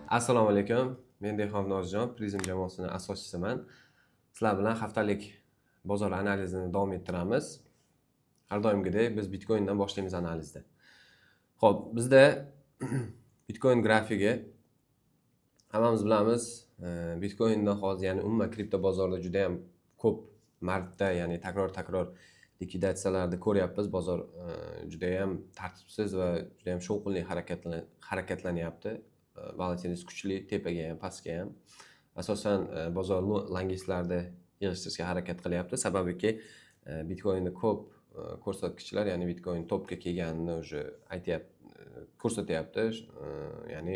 Assalomu alaykum. Men Dehqon Nozjon, Prizm jamoasining asoschisiman. Sizlar bilan haftalik bozor analizini davom ettiramiz. Har doimgidek biz Bitcoindan boshlaymiz analizni. Xo'p, bizda Bitcoin grafigi hammamiz bilamiz, Bitcoinda hozir, ya'ni umuman kripto bozorida juda ham ko'p marta, ya'ni takror likvidatsiyalarni ko'ryapmiz. Bozor juda ham tartibsiz va juda ham shovqinli harakatlanyapti. Volatilность kuchli, tepaga ham, pastga ham. Asosan bozor langislarda yig'ishtirishga harakat qilyapti. Sababiki Bitcoinda ko'p ko'rsatkichlar, ya'ni Bitcoin topga kelganini уже ko'rsatyapti. Ya'ni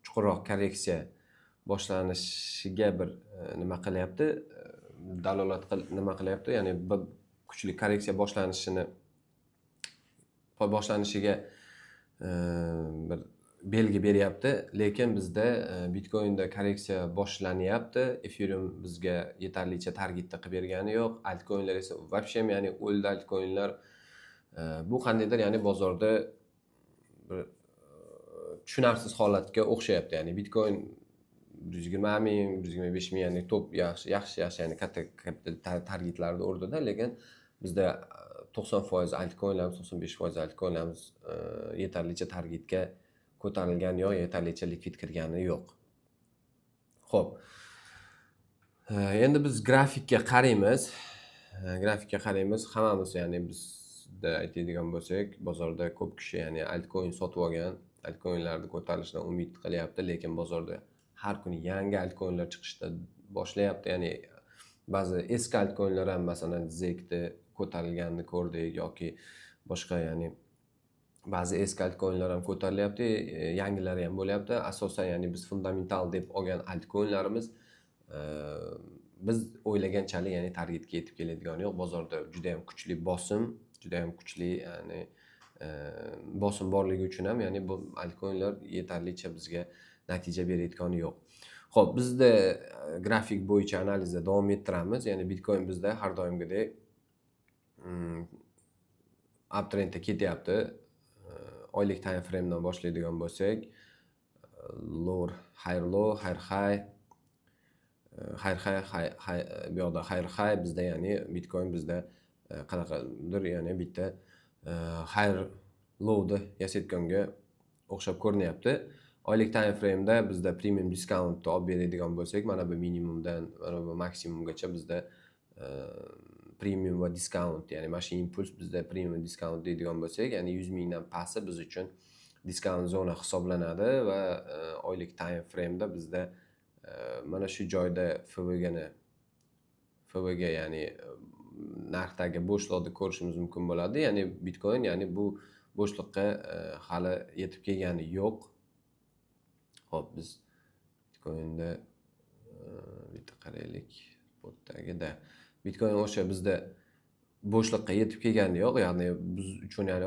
chuqurroq korreksiya boshlanishiga bir nima qilyapti, dalolat nima qilyapti, ya'ni bir kuchli korreksiya boshlanishiga bir belgi beryapti. Lekin bizda Bitcoinda korreksiya boshlanyapti. Ethereum bizga yetarlicha targetni qilib bergani yo'q. Altcoinlar esa вообще, ya'ni o'ldi altcoinlar. Bu qandaydir, ya'ni bozorda bir tushunarsiz holatga o'xshayapti. Ya'ni Bitcoin 120 ming, 125 ming, ya'ni top yaxshi, ya'ni katta targetlarni o'rdida, lekin bizda 90% altcoinlarimiz, 95% altcoinlarimiz yetarlicha targetga ko'tarilgan yo'q, yetarlicha likvid kirgani yo'q. Xo'p. Endi biz grafikka qaraymiz. Hammamiz, ya'ni bizda aytadigan bo'lsak, bozorda ko'p kishi, ya'ni altcoin sotib olgan, altcoinlarni ko'tarilishidan umid qilyapti, lekin bozorda har kuni yangi altcoinlar chiqishda boshlayapti. Ya'ni ba'zi eski altcoinlar ham, masalan, ZEK'da ko'tarilganini ko'rdik yoki boshqa, ya'ni ba'zi eski altcoinlar ham ko'tarilyapti, yangilari ham bo'lyapti. Asosan, ya'ni biz fundamental deb olgan altcoinlarimiz biz o'ylaganchalik, ya'ni targetga yetib keladigan yo'q. Bozorda juda ham kuchli bosim, ya'ni bosim borligi uchun ham, ya'ni bu altcoinlar yetarlicha bizga natija berayotgani yo'q. Xo'p, bizda grafik bo'yicha analizda davom ettiramiz. Ya'ni Bitcoin bizda har doimgidek uptrendda ketyapti. Oylik time framedan boshlaydigan bo'lsak, lower, higher low, higher high, bu yoqda higher high bizda, ya'ni Bitcoin bizda qanaqadir, ya'ni bitta higher low'ni yasayotganga o'xshab ko'rinyapti. Oylik time frame'da bizda premium discountni olib beradigan bo'lsak, mana bu minimumdan mana bu maksimumgacha bizda premium va discount, ya'ni mana shu impuls bizda premium discount deydigan bo'lsak, ya'ni 100 mingdan pasti biz uchun discount zona hisoblanadi va oylik time frame'da bizda mana shu joyda FVG, ya'ni narxdagi bo'shliqni ko'rishimiz mumkin bo'ladi. Ya'ni Bitcoin, ya'ni bu bo'shliqqa hali yetib kelgani yo'q. Xo'p, biz Bitcoinda bitta qaraylik, botdagida Bitcoin o'sha bizda bo'shliqqa yetib kelgani yo'q. Ya'ni biz uchun, ya'ni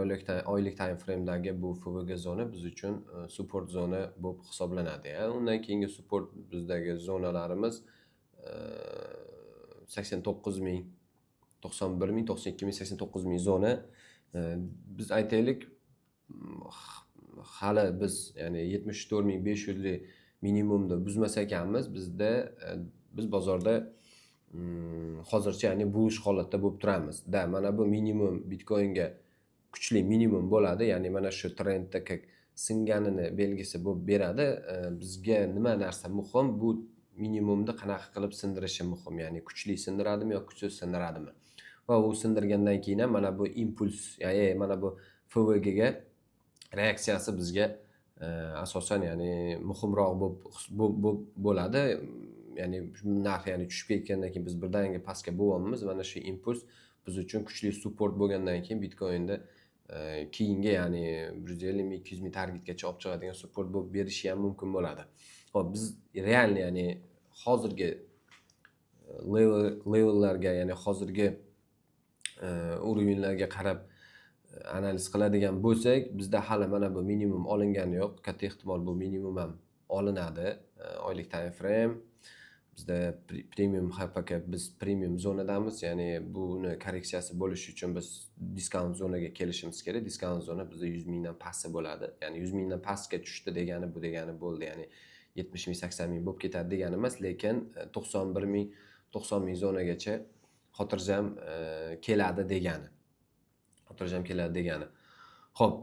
oylik time frame'dagi bu FVG zona biz uchun support zona bo'lib hisoblanadi. Undan keyingi support bizdagi zonalarimiz 89 ming, 91 ming, 92 ming, 89 ming zona. Biz aytaylik, hali biz, ya'ni 74.500 lik minimumni buzmas ekanmiz. Biz bozorda hozircha, ya'ni bullish holatda bo'lib turamiz. Mana bu minimum Bitcoinga kuchli minimum bo'ladi, ya'ni mana shu trendda singanini belgisi bo'lib beradi. Bizga nima narsa muhim? Bu minimumni qanaqa qilib sindirishi muhim, ya'ni kuchli sindiradimi yoki kuchsiz sindiradimi? Va u sindirgandan keyin ham mana bu impuls, ya'ni mana bu FVG ga reaksiyasi bizga asosan, ya'ni muhimroq bo'ladi. Ya'ni narx, ya'ni tushib ketgandan keyin biz birdaniga pastga bo'lyapmiz. Mana shu impuls biz uchun kuchli support bo'lgandan keyin Bitcoinda keyingi, ya'ni 150 ming, 200 ming targetgacha olib chiqadigan support bo'lib berishi ham mumkin bo'ladi. Xo'p, biz realni, ya'ni hozirgi levellarga, ya'ni hozirgi urovnylarga qarab analiz qiladigan bo'lsak, bizda hali mana bu minimum olingani yo'q. Katta ehtimol bu minimum ham olinadi. Oylik time frame bizda premium HPK, biz premium zonadamiz, ya'ni buni korreksiyasi bo'lishi uchun biz discount zonaga kelishimiz kerak. Discount zona bizda 100 mingdan pastda bo'ladi. Ya'ni 100 mingdan pastga tushdi degani bu degani bo'ldi. Ya'ni 70 ming 80 ming bo'lib ketadi degani emas, lekin 91 ming 90 ming zonagacha xotirjam keladi degani. Xotirjam keladi degani. Xo'p,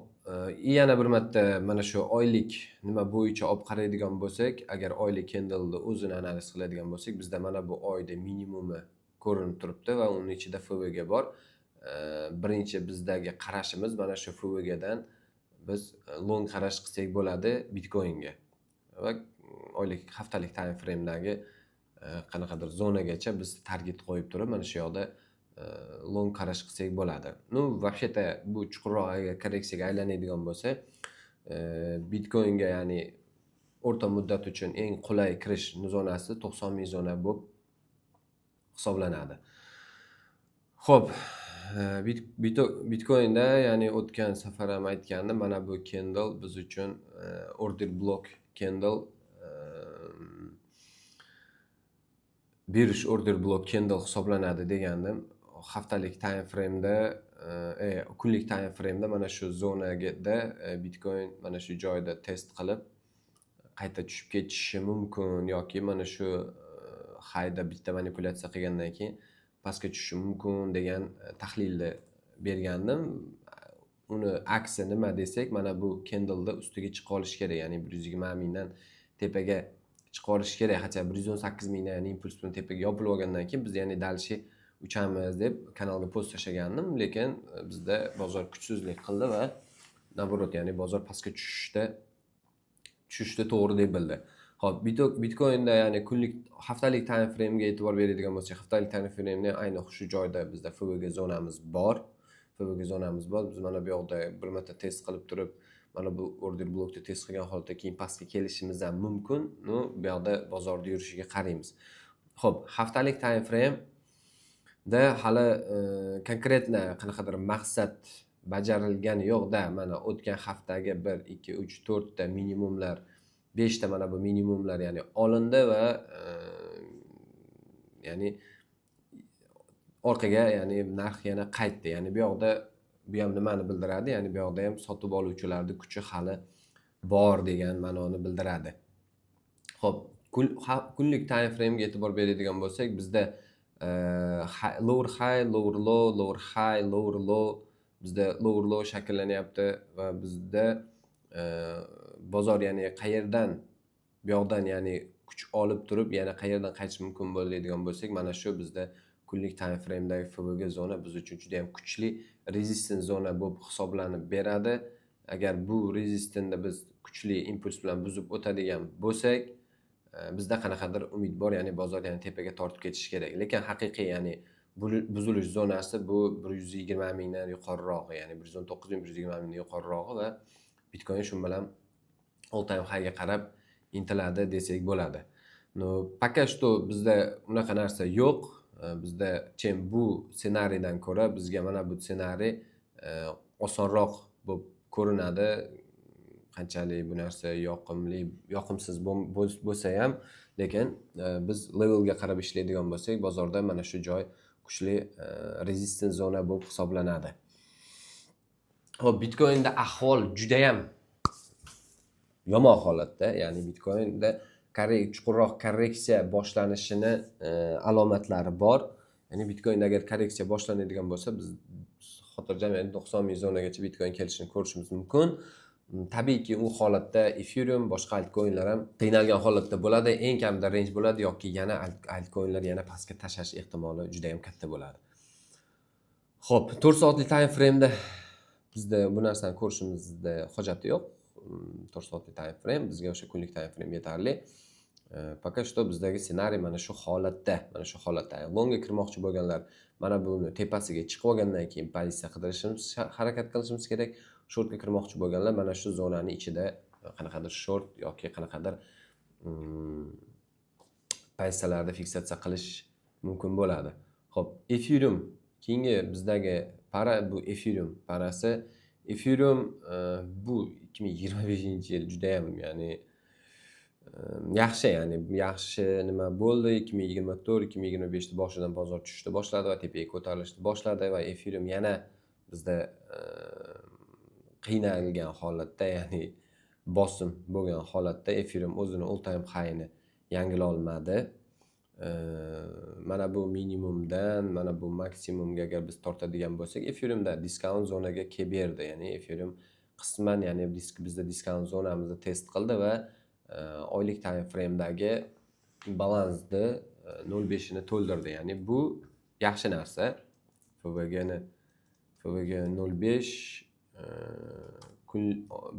yana bir marta mana shu oylik nima bo'yicha olib qaraydigan bo'lsak, agar oylik candle'ni o'zini analiz qiladigan bo'lsak, bizda mana bu oyda minimumi ko'rinib turibdi va uning ichida FVG bor. Birinchi bizdagi qarashimiz mana shu FVG dan biz long qarash qilsak bo'ladi Bitcoinga. Va oylik, haftalik time frame'dagi qanaqadir zonagacha biz target qo'yib turib, mana shu yoqda long qarash qilsak bo'ladi. Вообще-то bu chuqurroq agar korreksiyaga aylanadigan bo'lsa, Bitcoinga ya'ni o'rta muddat uchun eng qulay kirish zonasi 90 ming zona bo'lib hisoblanadi. Xo'p, Bitcoinda ya'ni o'tgan safar ham aytgandim, mana bu candle biz uchun order block candle, berish order block candle hisoblanadi degandim. Haftalik time frame'da, kunlik time frame'da mana shu zonada Bitcoin mana shu joyda test qilib qayta tushib ketishi mumkin yoki mana shu highda bitta manipulyatsiya qilgandan keyin pastga tushishi mumkin degan tahlilni bergandim. Uni aksi nima desak, mana bu candle'da ustiga chiqa olish kerak, ya'ni 120 mingdan tepaga chiqa olish kerak. Hatto 118 mingdan ya'ni impuls bilan tepaga yopilib olgandan keyin biz ya'ni dalshi uchamiz deb kanalga post tashlagandim, lekin bizda bozor kuchsizlik qildi va naborot, ya'ni bozor pastga tushishda to'g'ri deb bildi. Xo'p, Bitcoinda ya'ni kunlik, haftalik time frame'ga e'tibor beradigan bo'lsak, haftalik time frame'ni ayniq shu joyda bizda FVG zonamiz bor. FVG zonamiz bor. Biz mana bu yoqda bir marta test qilib turib, mana bu order blokni test qilgan holatda keyin pastga kelishimiz ham mumkin. Bu yoqda bozorda yurishiga qaraymiz. Xo'p, haftalik time frame da hali konkretna qanaqadir maqsad bajarilgani yo'q-da. Mana o'tgan haftaga 1 2 3 4 ta minimumlar, 5 ta mana bu minimumlar ya'ni olindi va ya'ni orqaga ya'ni narx yana qaytdi. Ya'ni bu yoqda bu ham nimani bildiradi? Ya'ni bu yoqda ham sotib oluvchilarning kuchi hali bor degan ma'noni bildiradi. Xo'p, kunlik time frame'ga e'tibor beradigan bo'lsak, bizda lower high, lower low, lower high, lower low, bizda lower low shakllanyapti va bizda bozor ya'ni qayerdan, bu yoqdan ya'ni kuch olib turib yana qayerdan qaytish mumkin bo'ladigan bo'lsak, mana shu bizda kunlik time frame'dagi FVG zona biz uchun juda ham kuchli resistance zona bo'lib hisoblanib beradi. Agar bu resistance biz kuchli impuls bilan buzib o'tadigan bo'lsak, bizda qanaqadir umid bor, ya'ni bozor yana tepaga tortib ketishi kerak. Lekin haqiqiy ya'ni buzilish zonasi bu 120 mingdan yuqorirog'i, ya'ni 119 ming 120 mingdan yuqorirog'i va Bitcoin shu bilan all time highga qarab intiladi desak bo'ladi. Пока что bizda unaqa narsa yo'q. Bizda bu ssenariydan ko'ra bizga mana bu ssenariy osonroq bo'lib ko'rinadi. Qanchalik bu narsa yoqimli, yoqimsiz bo'lsa ham, lekin biz levelga qarab ishlaydigan bo'lsak, bozorda mana shu joy kuchli resistance zona bo'lib hisoblanadi. Xo'p, Bitcoinda ahvol juda ham yomon holatda, ya'ni Bitcoinda chuqurroq korreksiya boshlanishini alomatlari bor. Ya'ni Bitcoinda agar korreksiya boshlanadigan bo'lsa, biz xotirjam 90 ming zonagacha Bitcoin kelishini ko'rishimiz mumkin. Tabiiyki u holatda Ethereum, boshqa altcoinlar ham qiynalgan holatda bo'ladi, eng kamida range bo'ladi yoki yana altcoinlar yana pastga tashlash ehtimoli juda ham katta bo'ladi. Xo'p, 4 soatlik time frame'da bizda bu narsani ko'rishimizda hojati yo'q. 4 soatlik time frame bizga o'sha kunlik time frame yetarli. Пока что bizdagi ssenariy mana shu holatda, longga kirmoqchi bo'lganlar mana buni tepasiga chiqib olgandan keyin pozitsiya qidirishimiz, harakat qilishimiz kerak. Shortga kirmoqchi bo'lganlar mana shu zonani ichida qanaqadir short yoki qanaqadir pozitsiyalarda fiksatsiya qilish mumkin bo'ladi. Xo'p, Ethereum keyingi bizdagi para bu Ethereum parasi. Ethereum bu 2025-yil juda ham ya'ni yaxshi nima bo'ldi. 2024-2025 boshidan bozor tushishni boshladi va tepaga ko'tarilishni boshladi va Ethereum yana bizda qiynalgan holatda, ya'ni bosim bo'lgan holatda Ethereum o'zini all time high'ini yangila olmadi. Mana bu minimumdan mana bu maksimumga agar biz tortadigan bo'lsak, Ethereumda discount zonaga kelib berdi. Ya'ni Ethereum qisman ya'ni bizda discount zonamizni test qildi va oylik time frame'dagi balansni 0.5 ni to'ldirdi. Ya'ni bu yaxshi narsa. FVG 0.5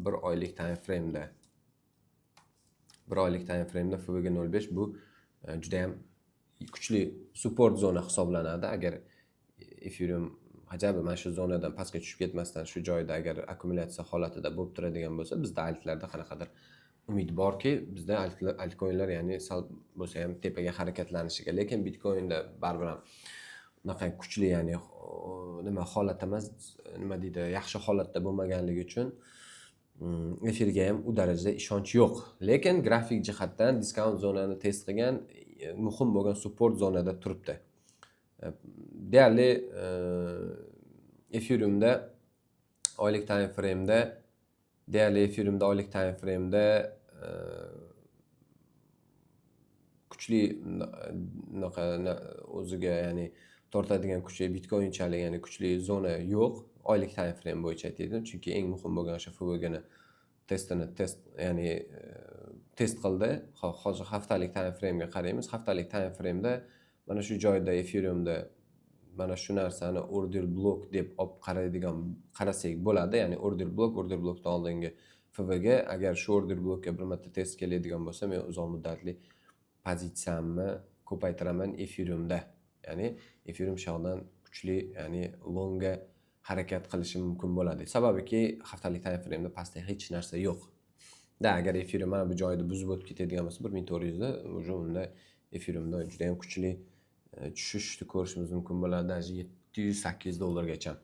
bir oylik time frame'da FVG 0.5 bu juda ham kuchli support zona hisoblanadi. Agar Ethereum ajabi mana shu zonadan pastga tushib ketmasdan shu joyda agar akkumulyatsiya holatida bo'lib turadigan bo'lsa, bizda altlarda qanaqadir umid borki, bizda altcoinlar ya'ni sal bo'lsa ham tepaga harakatlanishiga, lekin Bitcoinda baribir ham unaqa kuchli ya'ni nima holat emas, nima deydi, yaxshi holatda bo'lmaganligi uchun efirga ham u darajada ishonch yo'q. Lekin grafik jihatdan discount zonani test qilgan, muhim bo'lgan support zonada turibdi. Deyarli Ethereumda oylik time frame'da kuchli o'ziga ya'ni tortadigan kuchli Bitcoinchalik ya'ni kuchli zona yo'q. Oylik time frame bo'yicha aytaydim, chunki eng muhim bo'lgan o'sha FVG'ni ya'ni test qildi. Hozir haftalik time frame'ga qaraymiz. Haftalik time frame'da mana shu joyda Ethereumda mana shu narsani order block deb olib qarasak bo'ladi. Ya'ni order blockdan oldingi FVG, agar shu order blockga bir marta test keladigan bo'lsa, men uzoq muddatli pozitsiyamni ko'paytiraman Ethereumda. Ya'ni Ethereum shundan kuchli, ya'ni longga harakat qilishi mumkin bo'ladi. Sababiki haftalik time frame'da pastda hech narsa yo'q. Agar Ethereum mana bu joyda buzib o'tib ketadigan bo'lsa 1400 da unda Ethereumda juda ham kuchli tushishni ko'rishimiz mumkin bo'ladi, $708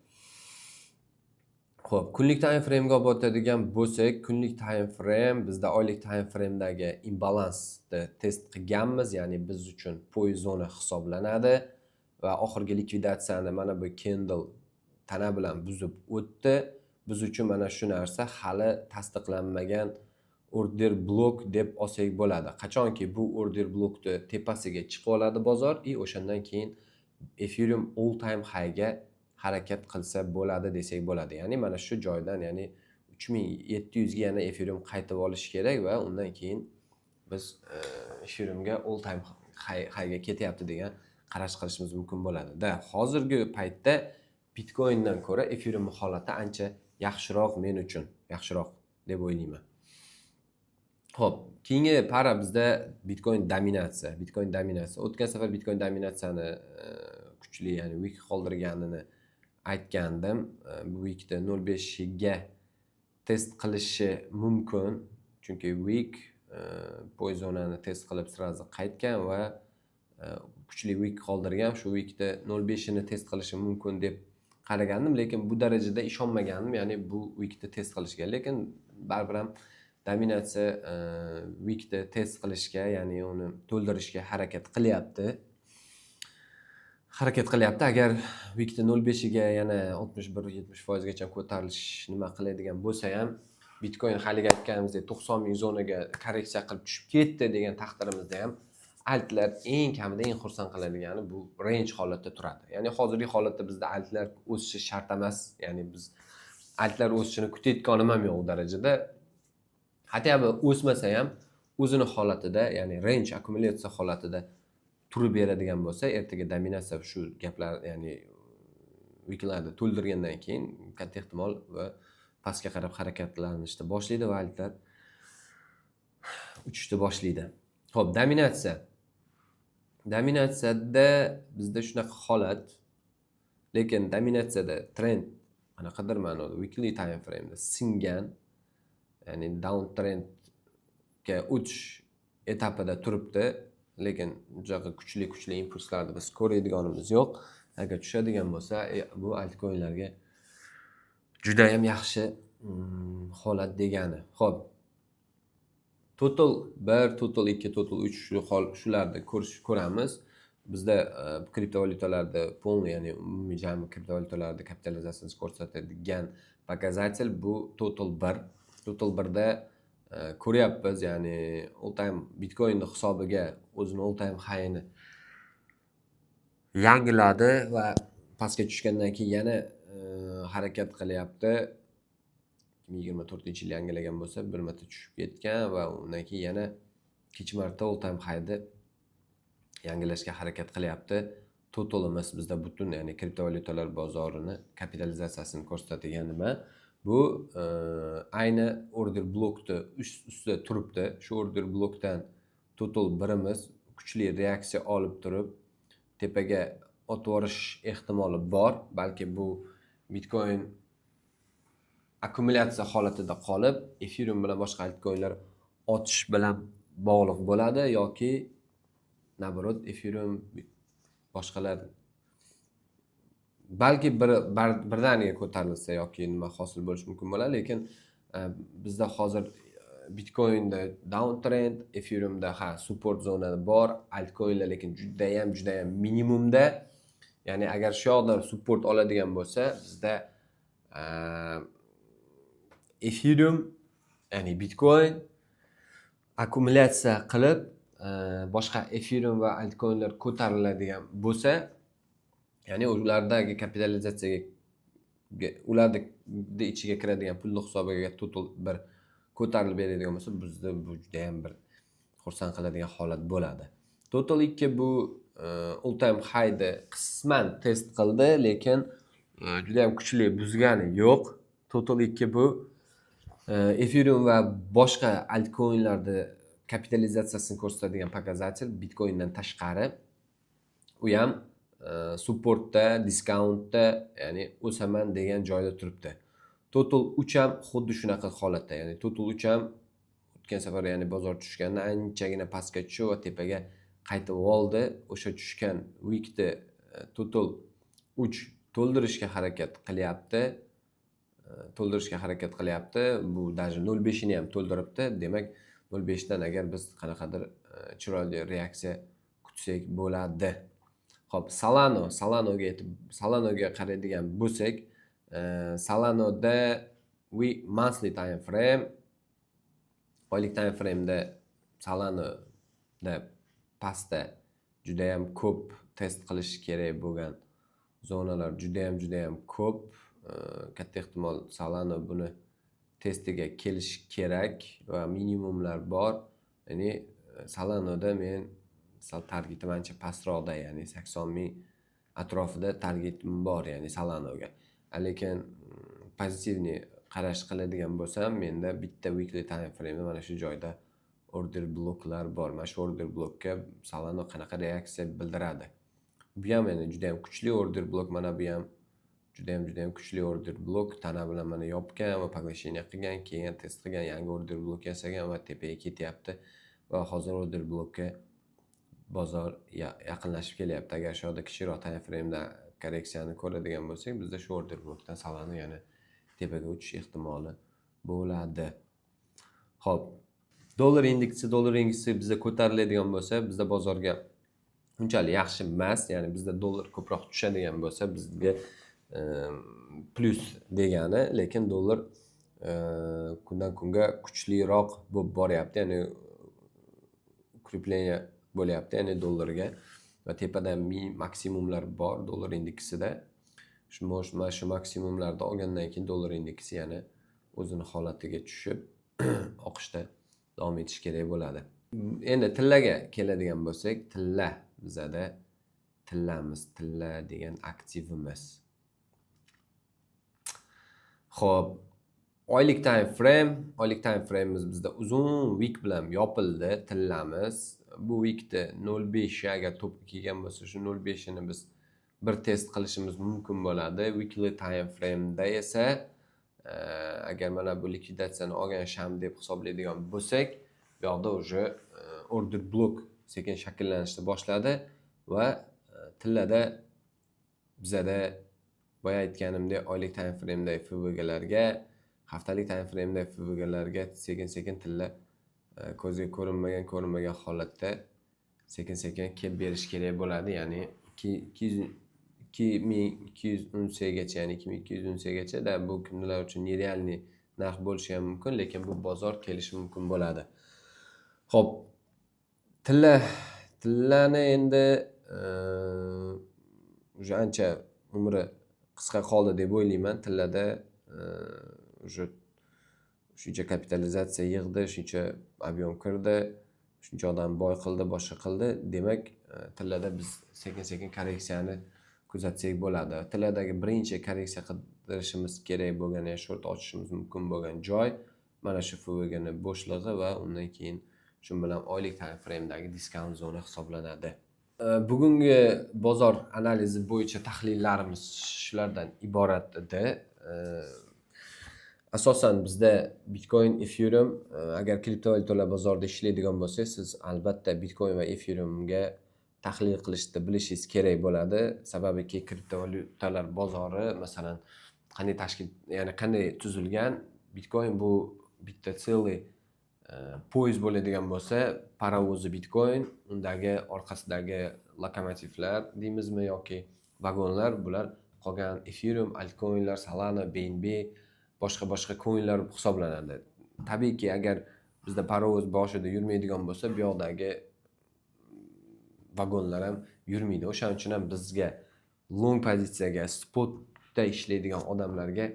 Xo'p, kunlik time frame'ga olib o'tadigan bo'lsak, kunlik time frame bizda oylik time frame'dagi imbalansni test qilganmiz, ya'ni biz uchun poy zona hisoblanadi va oxirgi likvidatsiyani mana bu candle tana bilan buzib o'tdi. Biz uchun mana shu narsa hali tasdiqlanmagan order block deb olsak bo'ladi. Qachonki bu order blockni tepasiga chiqib oladi bozor, o'shandan keyin Ethereum all time high'ga harakat qilsa bo'ladi desak bo'ladi. Ya'ni mana shu joydan, ya'ni 3700 ga yana Ethereum qaytib olish kerak va undan keyin biz Ethereumga all time high'ga ketyapti degan qarash qilishimiz mumkin bo'ladi. Hozirgi paytda Bitcoindan ko'ra Ethereum holati ancha yaxshiroq, men uchun yaxshiroq deb o'ylayman. Xo'p, keyingi para bizda Bitcoin dominatsiya. O'tgan safar Bitcoin dominatsiyani kuchli, ya'ni week qoldirganini aytgandim. Bu weekda 0.5 ga test qilishi mumkin, chunki week poy zonani test qilib sirazi qaytgan va kuchli week qoldirgan. Shu weekda 0.5 ni test qilishi mumkin deb qaragandim, lekin bu darajada ishonmagandim, ya'ni bu weekda test qilishga. Lekin baribir ham dominatsiya weekda test qilishga, ya'ni uni to'ldirishga harakat qilyapti. Agar weekda 0.5 ga yana 61-70% gacha ko'tarilish nima qiladigan bo'lsa ham, Bitcoin haliga aytganimizdek 90.000 zonaga korreksiya qilib tushib ketdi degan taqdirimizda ham altlar eng kamida eng xursand qiladigani bu range holatda turadi. Ya'ni hozirgi holatda bizda altlar o'sishi shart emas. Ya'ni biz altlar o'sishini kutayotganim ham yo'q darajada. Hatto o'smasa ham o'zini holatida, ya'ni range akkumulyatsiya holatida turib beradigan bo'lsa, ertaga dominatsiya shu gaplar, ya'ni weeklarni to'ldirgandan keyin katta ehtimol va pastga qarab harakatlanishni boshlaydi va altlar uchishni boshlaydi. Xo'p, dominatsiyada bizda shunaqa holat, lekin dominatsiyada trend qanaqadir ma'noda weekly time frame'da singan, ya'ni down trendga o'tish etapida turibdi, lekin juda kuchli impulslarni biz ko'radiganimiz yo'q. Agar tushadigan bo'lsa, bu altcoinlarga juda ham yaxshi holat degani. Xo'p, total 1, total 2, total 3 shularni ko'ramiz. Bizda kriptovalyutalarda polniy, ya'ni umumiy jami kriptovalyutalarda kapitalizatsiyasini ko'rsatadigan показатель bu total 1. Total 1 da ko'ryapmiz, ya'ni all time Bitcoinning hisobiga o'zini all time high'ini yangiladi va pastga tushgandan keyin yana harakat qilyapti. 2024-yil yangilagan bo'lsa, bir marta tushib ketgan va undan keyin yana ikkinchi marta all time high'ni yangilashga harakat qilyapti. Totalimiz bizda butun, ya'ni kriptovalyutalar bozorini kapitalizatsiyasini ko'rsatadigan nima? Bu ayni order blokni ustida turibdi. Shu order blokdan total birimiz kuchli reaksiya olib turib, tepaga otib yuborish ehtimoli bor. Balki bu Bitcoin akkumulyatsiya holatida qolib, Ethereum bilan boshqa altcoinlar otish bilan bog'liq bo'ladi yoki naborot Ethereum boshqalar balki birdaniga ko'tarilsa yoki nima hosil bo'lishi mumkin bo'ladi, lekin bizda hozir Bitcoinda downtrend, Ethereumda support zonada bor, altcoinlar lekin judayam minimumda. Ya'ni agar shu yoqdan support oladigan bo'lsa, bizda Ethereum, ya'ni Bitcoin akkumulyatsiya qilib boshqa Ethereum va altcoinlar ko'tariladigan bo'lsa, ya'ni ulardagi kapitalizatsiyaga, ularning ichiga kiradigan pulning hisobiga total bir ko'tarilib beradigan bo'lsa, bizda bu juda ham bir xursand qiladigan holat bo'ladi. Total 2 bu all time high'ni qisman test qildi, lekin juda ham kuchli buzgani yo'q. Total 2 bu Ethereum va boshqa altcoinlarda kapitalizatsiyasini ko'rsatadigan pokazatelь, Bitcoindan tashqari. U ham supportda, diskountda, ya'ni o'saman degan joyda turibdi. Total 3 ham xuddi shunaqa holatda, ya'ni Total 3 ham o'tgan safar, ya'ni bozor tushganda anchagina pastga tushib va tepaga qaytib oldi. O'sha tushgan weekni Total 3 to'ldirishga harakat qilyapti. Bu даже 0.5 ni ham to'ldiribdi. Demak, 0.5 dan agar biz qanaqadir chiroyli reaksiya kutsak bo'ladi. Xo'p, Solanoga qaraydigan bo'lsak, Solanoda monthly time frame, oylik time frame'da Solanoda pastda juda ham ko'p test qilish kerak bo'lgan zonalar juda ham ko'p. Katta ehtimol Solano buni testiga kelish kerak va minimumlar bor. Ya'ni Solanoda men sal targetim ancha pastroqda, ya'ni 80,000 atrofida targetim bor, ya'ni Solanoga. Lekin pozitivni qarash qiladigan bo'lsam, menda bitta weekly time frame'da mana shu joyda order bloklar bor. Mana shu order blokka Solano qanaqa reaksiya bildiradi? Bu ham yana juda ham kuchli order blok, mana bu ham juda ham kuchli order blok. Tana bilan mana yopgan va poglashение qilgan, keyin test qilgan, yangi order blok yasagan va tepaga ketyapti va hozir order blokka bozor yaqinlashib kelyapti. Agar shu yoqda kichikroq time frame'da korreksiyani ko'radigan bo'lsak, bizda shu order blokdan Solano yana tepaga uchish ehtimoli bo'ladi. Xo'p, dollar indeksi bizda ko'tariladigan bo'lsa, bizda bozorga unchalik yaxshi emas. Ya'ni bizda dollar ko'proq tushadigan bo'lsa, bizga plus degani, lekin dollar kundan kunga kuchliroq bo'lib boryapti. Ya'ni ukrepleniya bo'lyapti, ya'ni dollarga va tepada maksimumlar bor dollar indeksida. Shu maksimumlarni olgandan keyin dollar indeksi yana o'zini holatiga tushib oqishda davom etish kerak bo'ladi. Endi tillaga keladigan bo'lsak, tilla bizada tilla degan aktivimiz. Xo'p, oylik time frame'imiz bizda uzun week bilan yopildi tillamiz. Bu weekda 0.5 agar to'pga kelgan bo'lsa, shu 0.5 ni biz bir test qilishimiz mumkin bo'ladi. Weekly time frame'da esa agar mana bu likvidatsiyani olgan sham deb hisoblaydigan bo'lsak, bu yoqda уже order blok sekin shakllanishni boshladi va tillada bizada boya aytganimdek oylik time frame'dagi FVG'larga, haftalik time frame'dagi FVG'larga sekin tilla ko'zga ko'rinmagan holatda sekin kelib berish kerak bo'ladi. Ya'ni 2200 unsiyagacha, ya'ni 2200 unsiyagacha da bu kunlar uchun nerealniy narx bo'lishi ham mumkin, lekin bu bozor kelishi mumkin bo'ladi. Xo'p, tillani endi уже ancha umri qisqa qoldi deb o'ylayman. Tillada уже shuncha kapitalizatsiya yig'di, shuncha ob'yom kirdi, shuncha odam boy qildi, boshqa qildi. Demak, tillada biz sekin-sekin korreksiyani kuzatsak bo'ladi. Tilladagi birinchi korreksiya qidirishimiz kerak bo'lgan, short ochishimiz mumkin bo'lgan joy mana shu FVG ni bo'shlig'i va undan keyin shu bilan oylik time frame'dagi diskount zona hisoblanadi. Bugungi bozor analizi bo'yicha tahlillarimiz shulardan iborat edi. Asosan bizda Bitcoin, Ethereum, agar kriptovalyutalar bozorida ishlaydigan bo'lsangiz, siz albatta Bitcoin va Ethereumga tahlil qilishni bilishingiz kerak bo'ladi. Sababiki kriptovalyutalar bozori masalan qanday tuzilgan? Bitcoin bu bitta целый poyezd bo'ladigan bo'lsa, parovozi Bitcoin, undagi orqasidagi lokomotivlar deymizmi yoki vagonlar, bular qolgan Ethereum, altcoinlar, Solana, BNB, boshqa coinlar hisoblanadi. Tabiiyki, agar bizda parovoz boshida yurmaydigan bo'lsa, bu yoqdagi vagonlar ham yurmaydi. O'shaning uchun ham bizga long pozitsiyaga, spotda ishlaydigan odamlarga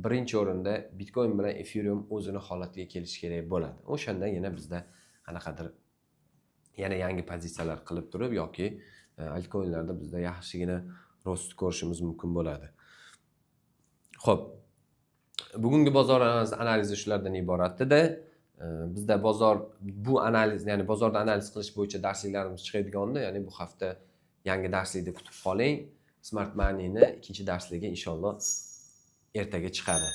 birinchi o'rinda Bitcoin bilan Ethereum o'zini holatiga kelishi kerak bo'ladi. O'shanda yana bizda qanaqadir yana yangi pozitsiyalar qilib turib yoki altcoinlarda bizda yaxshigina rost ko'rishimiz mumkin bo'ladi. Xo'p, bugungi bozor analizi shulardan iborat edi. Bizda bu analiz, ya'ni bozorda analiz qilish bo'yicha darsliklarimiz chiqadiganida, ya'ni bu hafta yangi darslikni kutib qoling. Smart Money'ni ikkinchi darsligi inshaalloh ertaga chiqadi.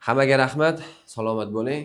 Hammaga rahmat, salomat bo'ling.